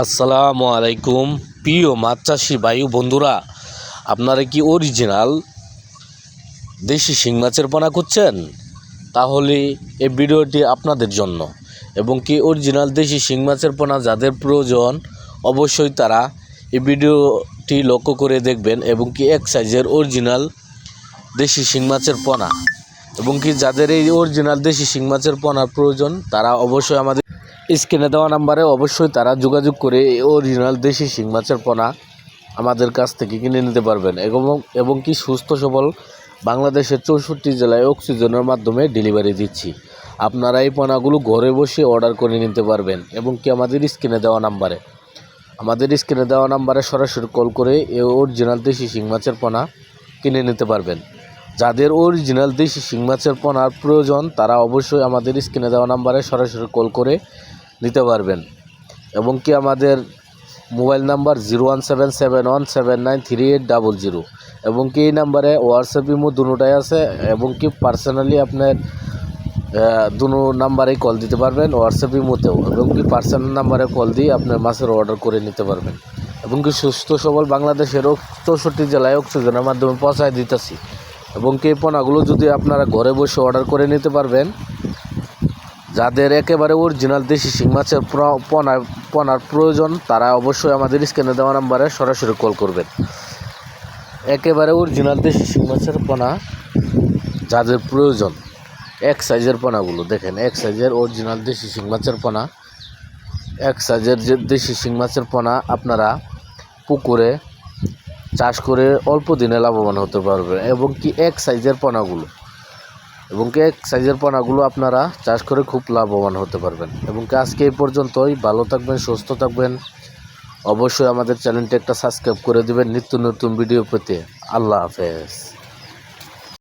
আসসালামু আলাইকুম প্রিয় মাছ চাষি ভাই বন্ধুরা, আপনারা কি অরিজিনাল দেশি শিং মাছের পোনা খুঁজছেন? তাহলে এই ভিডিওটি আপনাদের জন্য। এবং কি অরিজিনাল দেশি শিং মাছের পোনা যাদের প্রয়োজন অবশ্যই তারা এই ভিডিওটি লক্ষ্য করে দেখবেন। এবং কি এক সাইজের অরিজিনাল দেশি শিং মাছের পোনা, এবং কি যাদের এই অরিজিনাল দেশি শিং মাছের পোনার প্রয়োজন তারা অবশ্যই আমাদের স্ক্রিনে দেওয়া নাম্বারে অবশ্যই তারা যোগাযোগ করে এই অরিজিনাল দেশি শিং মাছের পোনা আমাদের কাছ থেকে কিনে নিতে পারবেন। এবং কি সুস্থ সবল বাংলাদেশের 64 জেলায় অক্সিজেনের মাধ্যমে ডেলিভারি দিচ্ছি। আপনারা এই পোনাগুলো ঘরে বসে অর্ডার করে নিতে পারবেন। এবং কি আমাদের স্ক্রিনে দেওয়া নাম্বারে সরাসরি কল করে এই অরিজিনাল দেশি শিং মাছের পোনা কিনে নিতে পারবেন। যাদের অরিজিনাল দেশি শিং মাছের পোনার প্রয়োজন তারা অবশ্যই আমাদের স্ক্রিনে দেওয়া নাম্বারে সরাসরি কল করে নিতে পারবেন। এবং কি আমাদের মোবাইল নাম্বার 01771793800। এবং কি এই নাম্বারে হোয়াটসঅ্যাপ ইমো দুটোটাই আছে। এবং কি পার্সোনালি আপনার দুটো নাম্বারেই কল দিতে পারবেন, হোয়াটসঅ্যাপ ইমোতেও। এবং কি পার্সোনাল নাম্বারে কল দিয়ে আপনার মাছের অর্ডার করে নিতে পারবেন। এবং কি সুস্থ সবল বাংলাদেশের 64 জেলায় অক্সিজেনের মাধ্যমে পৌঁছায় দিতেছি। এবং কি এই পোনাগুলো যদি আপনারা ঘরে বসে অর্ডার করে নিতে পারবেন, যাদের একেবারে অরিজিনাল দেশি শিং মাছের পোনার প্রয়োজন তারা অবশ্যই আমাদের স্ক্রিনে দেওয়া নাম্বারে সরাসরি কল করবেন। একেবারে অরিজিনাল দেশি শিং মাছের পোনা যাদের প্রয়োজন, এক সাইজের পোনাগুলো দেখেন, এক সাইজের অরিজিনাল দেশি শিং মাছের পোনা, এক সাইজের যে দেশি শিং মাছের পোনা আপনারা পুকুরে চাষ করে অল্প দিনে লাভবান হতে পারবেন। এবং কি এক সাইজের পোনাগুলো আপনারা চাষ করে খুব লাভবান হতে পারবেন। এবং কি আজকে এই পর্যন্তই। ভালো থাকবেন, সুস্থ থাকবেন। অবশ্যই আমাদের চ্যানেলটি একটা সাবস্ক্রাইব করে দিবেন নিত্য নতুন ভিডিও পেতে। আল্লাহ হাফেজ।